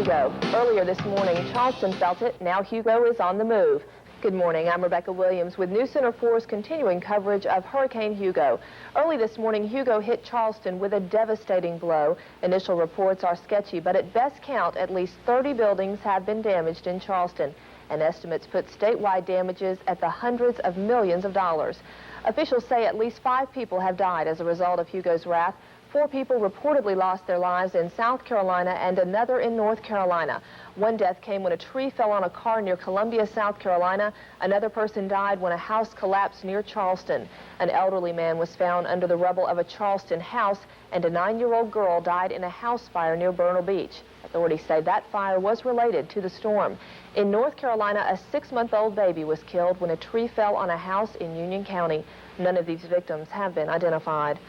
Hugo. Earlier this morning, Charleston felt it. Now Hugo is on the move. Good morning. I'm Rebecca Williams with News Center 4's continuing coverage of Hurricane Hugo. Early this morning, Hugo hit Charleston with a devastating blow. Initial reports are sketchy, but at best count, at least 30 buildings have been damaged in Charleston, and estimates put statewide damages at the hundreds of millions of dollars. Officials say at least 5 people have died as a result of Hugo's wrath. 4 people reportedly lost their lives in South Carolina and another in North Carolina. One death came when a tree fell on a car near Columbia, South Carolina. Another person died when a house collapsed near Charleston. An elderly man was found under the rubble of a Charleston house, and a 9-year-old girl died in a house fire near Bernal Beach. Authorities say that fire was related to the storm. In North Carolina, a 6-month-old baby was killed when a tree fell on a house in Union County. None of these victims have been identified.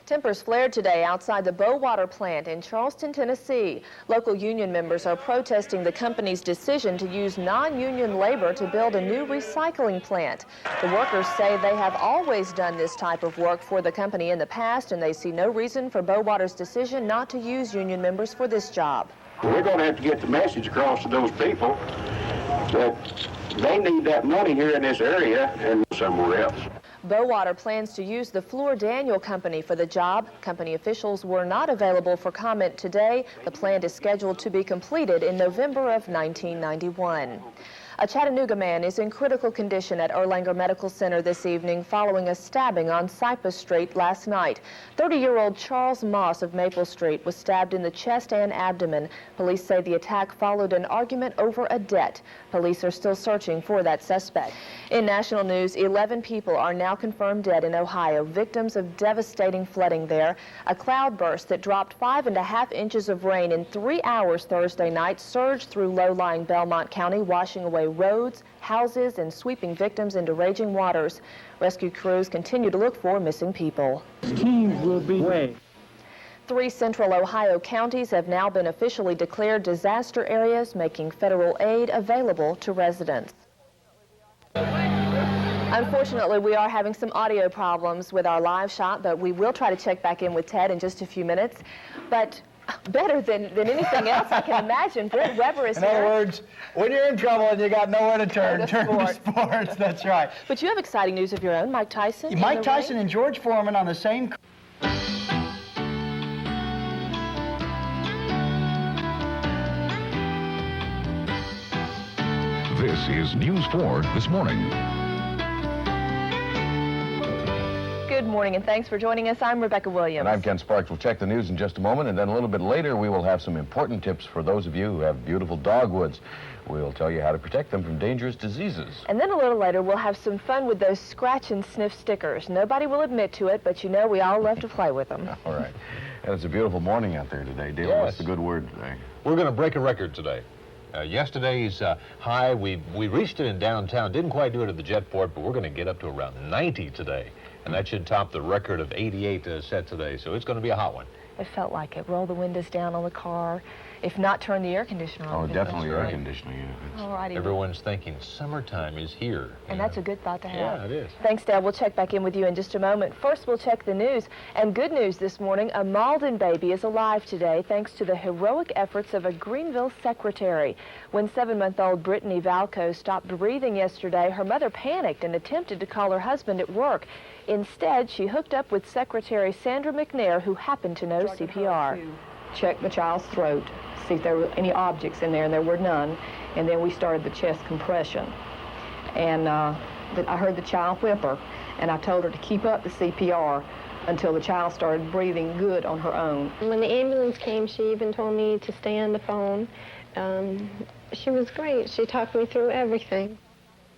Tempers flared today outside the Bowater plant in Charleston, Tennessee. Local union members are protesting the company's decision to use non-union labor to build a new recycling plant. The workers say they have always done this type of work for the company in the past, and they see no reason for Bowater's decision not to use union members for this job. We're going to have to get the message across to those people that they need that money here in this area and somewhere else. Bowater plans to use the Fluor Daniel Company for the job. Company officials were not available for comment today. The plant is scheduled to be completed in November of 1991. A Chattanooga man is in critical condition at Erlanger Medical Center this evening following a stabbing on Cypress Street last night. 30-year-old Charles Moss of Maple Street was stabbed in the chest and abdomen. Police say the attack followed an argument over a debt. Police are still searching for that suspect. In national news, 11 people are now confirmed dead in Ohio, victims of devastating flooding there. A cloudburst that dropped 5.5 inches of rain in 3 hours Thursday night surged through low-lying Belmont County, washing away roads, houses, and sweeping victims into raging waters. Rescue crews continue to look for missing people. Teams will be away. 3 central Ohio counties have now been officially declared disaster areas, making federal aid available to residents. Unfortunately, we are having some audio problems with our live shot, but we will try to check back in with Ted in just a few minutes. But better than anything else I can imagine, Brent Weber is here. In other words, when you're in trouble and you got nowhere to turn, turn to sports. That's right. But you have exciting news of your own. Mike Tyson. Mike Tyson and George Foreman on the same. This is News 4 This Morning. Good morning, and thanks for joining us. I'm Rebecca Williams. And I'm Ken Sparks. We'll check the news in just a moment, and then a little bit later we will have some important tips for those of you who have beautiful dogwoods. We'll tell you how to protect them from dangerous diseases. And then a little later we'll have some fun with those scratch and sniff stickers. Nobody will admit to it, but you know we all love to play with them. All right. And it's a beautiful morning out there today. Dale, Yes. what's the good word today? We're going to break a record today. Yesterday's high, we reached it in downtown. Didn't quite do it at the Jetport, but we're going to get up to around 90 today. And that should top the record of 88 set today, so it's going to be a hot one. It felt like it. Roll the windows down on the car. If not, turn the air conditioner on. Oh, definitely air right. conditioning. Yeah. All righty. Everyone's thinking summertime is here. And that's a good thought to have. Yeah, it is. Thanks, Dad. We'll check back in with you in just a moment. First, we'll check the news. And good news this morning, a Malden baby is alive today thanks to the heroic efforts of a Greenville secretary. When 7-month-old Brittany Valco stopped breathing yesterday, her mother panicked and attempted to call her husband at work. Instead, she hooked up with Secretary Sandra McNair, who happened to know CPR. Check the child's throat, see if there were any objects in there, and there were none. And then we started the chest compression. And I heard the child whimper, and I told her to keep up the CPR until the child started breathing good on her own. When the ambulance came, she even told me to stay on the phone. She was great. She talked me through everything.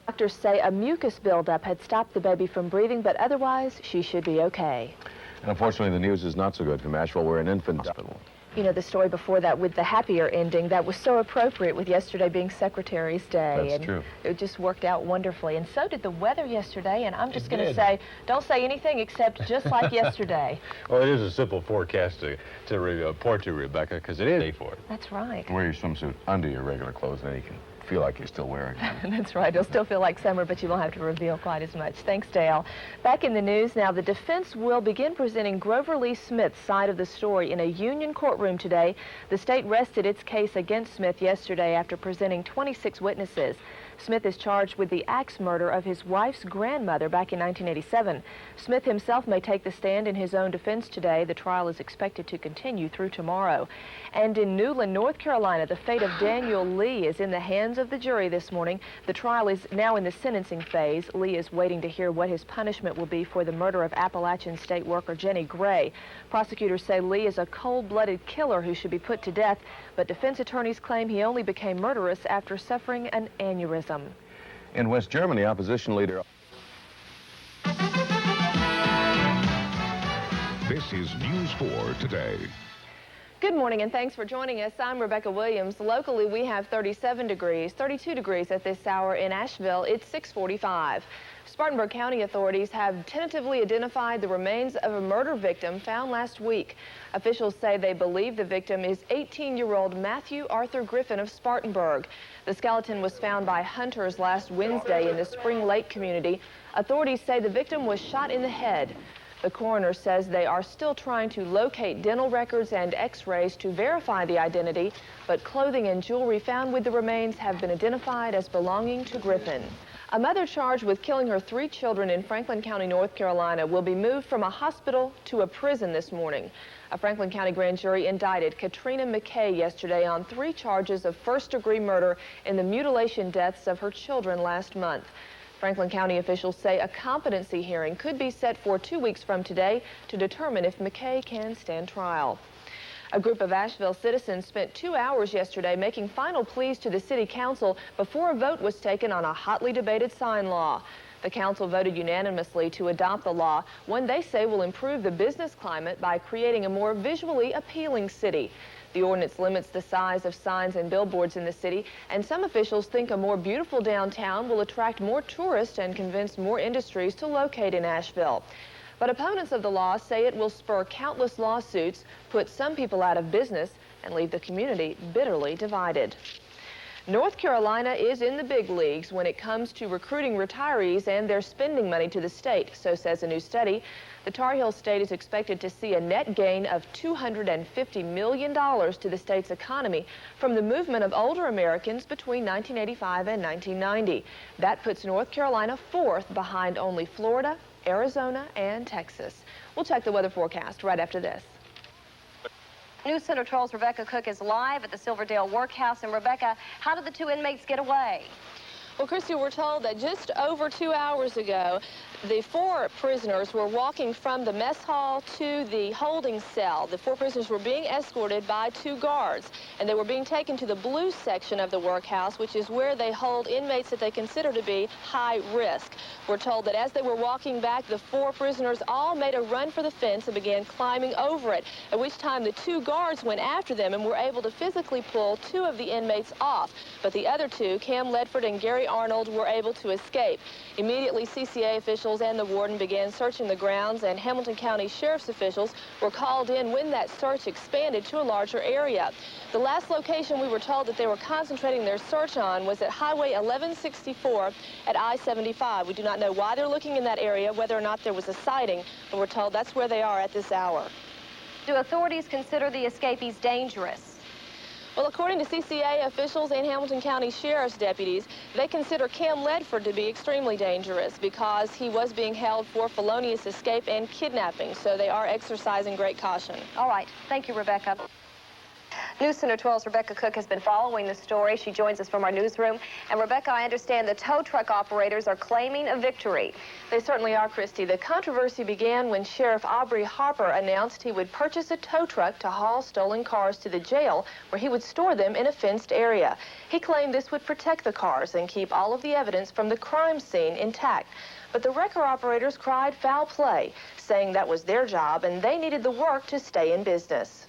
Doctors say a mucus buildup had stopped the baby from breathing, but otherwise she should be okay. And unfortunately, the news is not so good from Asheville. We're in infant hospital. You know, the story before that with the happier ending, that was so appropriate with yesterday being Secretary's Day. That's and true. It just worked out wonderfully. And so did the weather yesterday, and I'm just going to say, don't say anything except just like yesterday. Well, it is a simple forecast to report to Rebecca, because it is day for it. That's right. Wear your swimsuit under your regular clothes, and then you can feel like you're still wearing it. That's right. It'll still feel like summer, but you won't have to reveal quite as much. Thanks, Dale. Back in the news now, the defense will begin presenting Grover Lee Smith's side of the story in a Union courtroom courtroom today. The state rested its case against Smith yesterday after presenting 26 witnesses. Smith is charged with the axe murder of his wife's grandmother back in 1987. Smith himself may take the stand in his own defense today. The trial is expected to continue through tomorrow. And in Newland, North Carolina, the fate of Daniel Lee is in the hands of the jury this morning. The trial is now in the sentencing phase. Lee is waiting to hear what his punishment will be for the murder of Appalachian state worker Jenny Gray. Prosecutors say Lee is a cold-blooded killer who should be put to death, but defense attorneys claim he only became murderous after suffering an aneurysm. In West Germany, opposition leader... This is News 4 Today. Good morning and thanks for joining us. I'm Rebecca Williams. Locally, we have 37 degrees, 32 degrees at this hour in Asheville. It's 6:45. Spartanburg County authorities have tentatively identified the remains of a murder victim found last week. Officials say they believe the victim is 18-year-old Matthew Arthur Griffin of Spartanburg. The skeleton was found by hunters last Wednesday in the Spring Lake community. Authorities say the victim was shot in the head. The coroner says they are still trying to locate dental records and x-rays to verify the identity, but clothing and jewelry found with the remains have been identified as belonging to Griffin. A mother charged with killing her 3 children in Franklin County, North Carolina, will be moved from a hospital to a prison this morning. A Franklin County grand jury indicted Katrina McKay yesterday on 3 charges of first-degree murder in the mutilation deaths of her children last month. Franklin County officials say a competency hearing could be set for 2 weeks from today to determine if McKay can stand trial. A group of Asheville citizens spent 2 hours yesterday making final pleas to the city council before a vote was taken on a hotly debated sign law. The council voted unanimously to adopt the law, one they say will improve the business climate by creating a more visually appealing city. The ordinance limits the size of signs and billboards in the city, and some officials think a more beautiful downtown will attract more tourists and convince more industries to locate in Asheville. But opponents of the law say it will spur countless lawsuits, put some people out of business, and leave the community bitterly divided. North Carolina is in the big leagues when it comes to recruiting retirees and their spending money to the state, so says a new study. The Tar Heel state is expected to see a net gain of $250 million to the state's economy from the movement of older Americans between 1985 and 1990. That puts North Carolina 4th behind only Florida, Arizona, and Texas. We'll check the weather forecast right after this. News Center 12's Rebecca Cook is live at the Silverdale Workhouse. And Rebecca, how did the 2 inmates get away? Well, Christy, we're told that just over 2 hours ago, the 4 prisoners were walking from the mess hall to the holding cell. The 4 prisoners were being escorted by 2 guards, and they were being taken to the blue section of the workhouse, which is where they hold inmates that they consider to be high risk. We're told that as they were walking back, the 4 prisoners all made a run for the fence and began climbing over it, at which time the 2 guards went after them and were able to physically pull 2 of the inmates off. But the other 2, Cam Ledford and Gary Arnold, were able to escape. Immediately, CCA officials and the warden began searching the grounds, and Hamilton County Sheriff's officials were called in when that search expanded to a larger area. The last location we were told that they were concentrating their search on was at Highway 1164 at I-75. We do not know why they're looking in that area, whether or not there was a sighting, but we're told that's where they are at this hour. Do authorities consider the escapees dangerous? Well, according to CCA officials and Hamilton County Sheriff's deputies, they consider Cam Ledford to be extremely dangerous because he was being held for felonious escape and kidnapping, so they are exercising great caution. All right. Thank you, Rebecca. News Center 12's Rebecca Cook has been following the story. She joins us from our newsroom. And Rebecca, I understand the tow truck operators are claiming a victory. They certainly are, Christy. The controversy began when Sheriff Aubrey Harper announced he would purchase a tow truck to haul stolen cars to the jail, where he would store them in a fenced area. He claimed this would protect the cars and keep all of the evidence from the crime scene intact. But the wrecker operators cried foul play, saying that was their job and they needed the work to stay in business.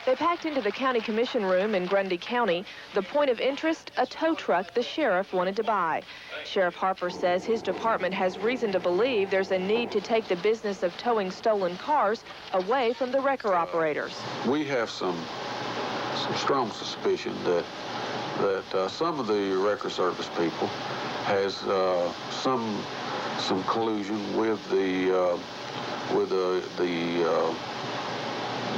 They packed into the county commission room in Grundy County. The point of interest, a tow truck the sheriff wanted to buy. Sheriff Harper says his department has reason to believe there's a need to take the business of towing stolen cars away from the wrecker operators. We have some strong suspicion that some of the wrecker service people has some collusion with the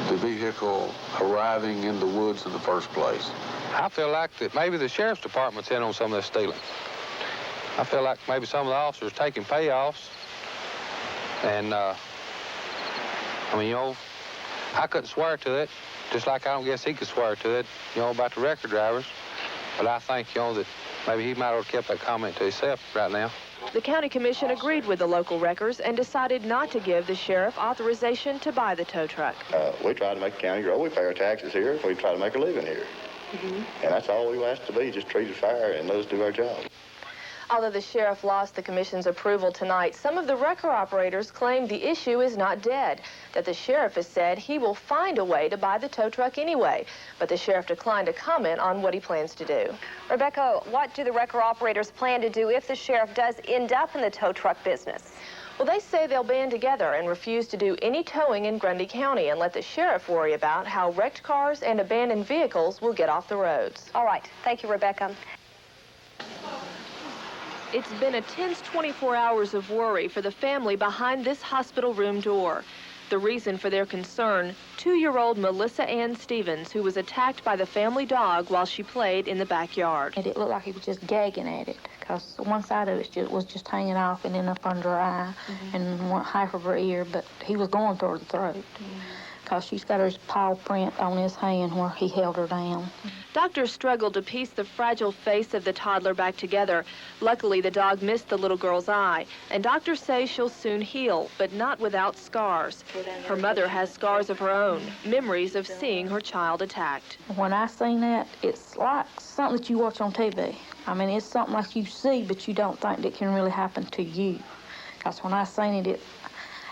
the vehicle arriving in the woods in the first place. I feel like that maybe the sheriff's department's in on some of this stealing. I feel like maybe some of the officers taking payoffs. And, I mean, you know, I couldn't swear to it, just like I don't guess he could swear to it, you know, about the record drivers. But I think, you know, that maybe he might have kept that comment to himself right now. The county commission agreed with the local wreckers and decided not to give the sheriff authorization to buy the tow truck. We try to make the county grow. We pay our taxes here. We try to make a living here. And that's all we ask to be, just treated fair and let us do our job. Although the sheriff lost the commission's approval tonight, some of the wrecker operators claim the issue is not dead, that the sheriff has said he will find a way to buy the tow truck anyway. But the sheriff declined to comment on what he plans to do. Rebecca, what do the wrecker operators plan to do if the sheriff does end up in the tow truck business? Well, they say they'll band together and refuse to do any towing in Grundy County and let the sheriff worry about how wrecked cars and abandoned vehicles will get off the roads. All right. Thank you, Rebecca. It's been a tense 24 hours of worry for the family behind this hospital room door. The reason for their concern, 2-year-old Melissa Ann Stevens, who was attacked by the family dog while she played in the backyard. It looked like he was just gagging at it, because one side of it was just hanging off and then up under her eye and half of her ear, but he was going through the throat. Because she's got her paw print on his hand where he held her down. Doctors struggled to piece the fragile face of the toddler back together. Luckily, the dog missed the little girl's eye, and doctors say she'll soon heal, but not without scars. Her mother has scars of her own, memories of seeing her child attacked. When I seen that, it's like something that you watch on TV. I mean, it's something like you see, but you don't think that can really happen to you. Because when I seen it,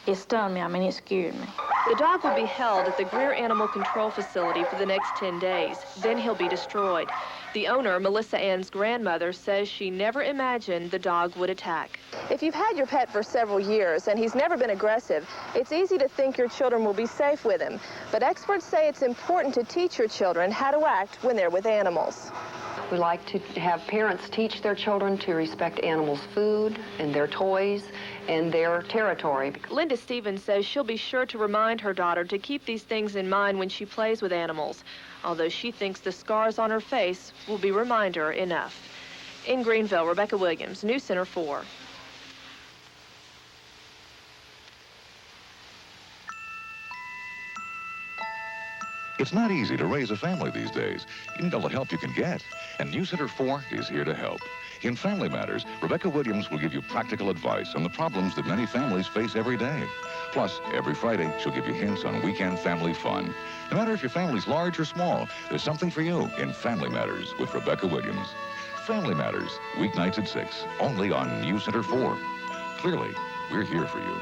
it stunned me. I mean, it scared me. The dog will be held at the Greer Animal Control Facility for the next 10 days. Then he'll be destroyed. The owner, Melissa Ann's grandmother, says she never imagined the dog would attack. If you've had your pet for several years and he's never been aggressive, it's easy to think your children will be safe with him. But experts say it's important to teach your children how to act when they're with animals. We like to have parents teach their children to respect animals' food and their toys and their territory. Linda Stevens says she'll be sure to remind her daughter to keep these things in mind when she plays with animals, although she thinks the scars on her face will be reminder enough. In Greenville, Rebecca Williams, News Center 4. It's not easy to raise a family these days. You need all the help you can get. And News Center 4 is here to help. In Family Matters, Rebecca Williams will give you practical advice on the problems that many families face every day. Plus, every Friday, she'll give you hints on weekend family fun. No matter if your family's large or small, there's something for you in Family Matters with Rebecca Williams. Family Matters, weeknights at 6, only on News Center 4. Clearly, we're here for you.